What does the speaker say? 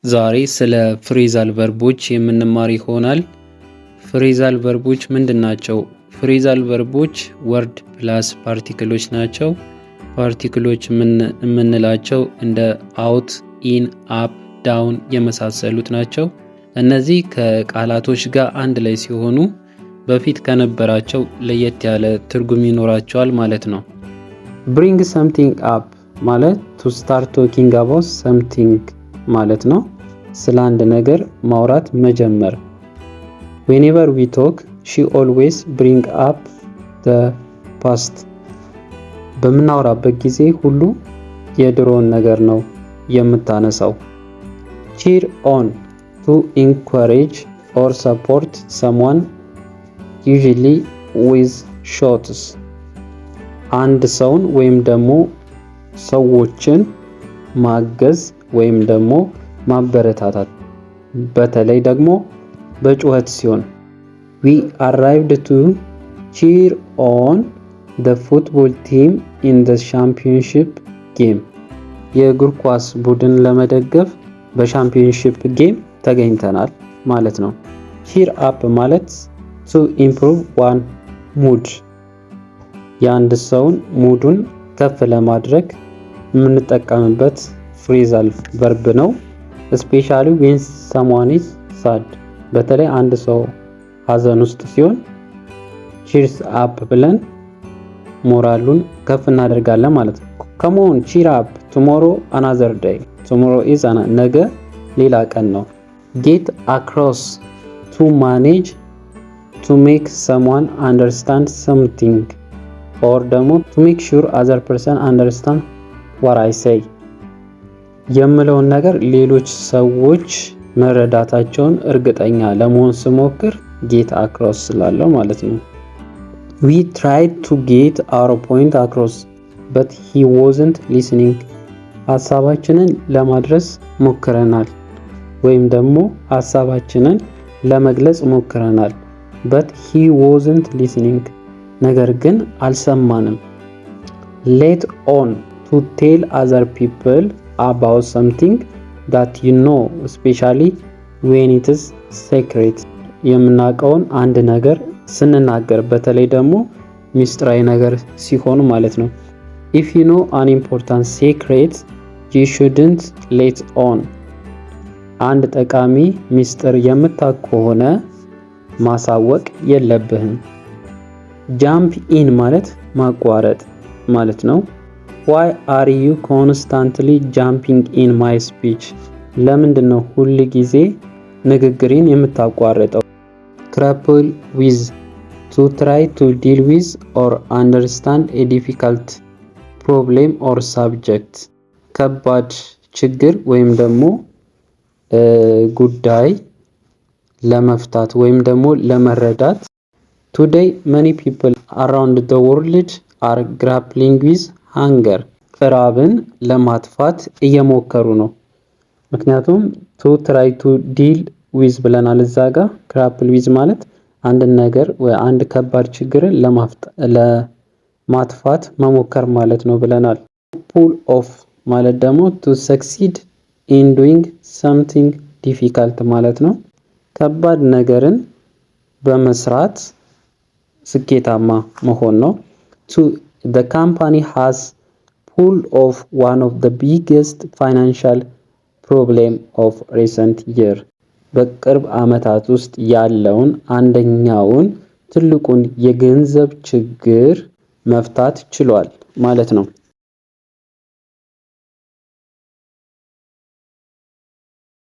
ዛሬ ስለ ፍሬዛል ቨርቦች የምንማር ይሆናል። ፍሬዛል ቨርቦች ምንድን ናቸው? ፍሬዛል ቨርቦች ወርድ ፕላስ ፓርቲክሎች ናቸው። ፓርቲክሎች የምንላቸው እንደ አውት፣ ኢን፣ አፕ፣ ዳውን የመሳሰሉት ናቸው። እነዚህ ከቃላቶች ጋር አንድ ላይ ሲሆኑ በፊት ከነበራቸው ለየት ያለ ትርጉም ይኖራቸዋል ማለት ነው። ብሪንግ ሰምቲንግ አፕ ማለት ቱ ስታርት ቶኪንግ አባውት ሰምቲንግ ማለት ነው። ስለ አንድ ነገር ማውራት መጀመር። whenever we talk she always bring up the past በምናወራበት ጊዜ ሁሉ የድሮውን ነገር ነው የምታነሳው። cheer on to encourage or support someone usually with shots አንድ ሰውን ወይም ደግሞ ሰዎችን ማገዝ ወይም ደግሞ ማበረታታት በተለይ ደግሞ በጩኸት ሲሆን we arrived to cheer on the football team in the championship game የእግር ኳስ ቡድን ለመደገፍ በሻምፒዮንሺፕ ጌም ተገኝተናል ማለት ነው። cheer up ማለት to improve one mood የአንድ ሰውን ሙዱን ከፍ ለማድረግ የምንጠቀምበት ፍሬዛል ቨርብ ነው። especially when someone is sad በተለይ አንድ ሰው ሀዘን ውስጥ ሲሆን cheers up ብለን ሞራሉን ከፍ እናደርጋለን ማለት ነው። come on cheer up tomorrow another day tomorrow is ነገ ሌላ ቀን ነው። get across to manage to make someone understand something or ደግሞ to make sure other person understand what I say የምለውን ነገር ሌሎች ሰዎች መረዳታቸውን እርግጠኛ ለመሆን ስሞክር get across ስላለው ማለት ነው። we tried to get our point across but he wasn't listening ሐሳባችንን ለማድረስ ሞክረናል ወይም ደግሞ ሐሳባችንን ለመግለጽ ሞክረናል but he wasn't listening ነገር ግን አልሰማንም። let on to tell other people about something that you know especially when it is secret የምናውቀውን አንድ ነገር ስንናገር በተለይ ደግሞ ሚስጥራዊ ነገር ሲሆን ማለት ነው። if you know an important secret you shouldn't let on አንድ ጠቃሚ ሚስጥር የምታውቅ ከሆነ ማሳወቅ የለብህም። jump in ማለት ማቋረጥ ማለት ነው። why are you constantly jumping in my speech ለምንድነው ሁል ጊዜ ንግግሬን የምታቋርጠው? grapple with to try to deal with or understand a difficult problem or subject ከባድ ችግር ወይም ደግሞ ጉዳይ ለመፍታት ወይም ደግሞ ለመረዳት today many people around the world are grappling with hunger ራብን ለማጥፋት እየሞከሩ ነው። ምክንያቱም to try to deal with ብለናል እዛ ጋር grapple with ማለት አንድ ነገር ወይ አንድ ከባድ ችግርን ለማጥፋት መሞከር ማለት ነው ብለናል። pull off ማለት ደግሞ to succeed in doing something difficult ማለት ነው። ከባድ ነገርን በመስራት ስኬታማ መሆን ነው። the company has pulled off one of the biggest financial problem of recent year በቅርብ ዓመታት ውስጥ ያለውን አንደኛውን ትልቁን የገንዘብ ችግር መፍታት ችሏል ማለት ነው።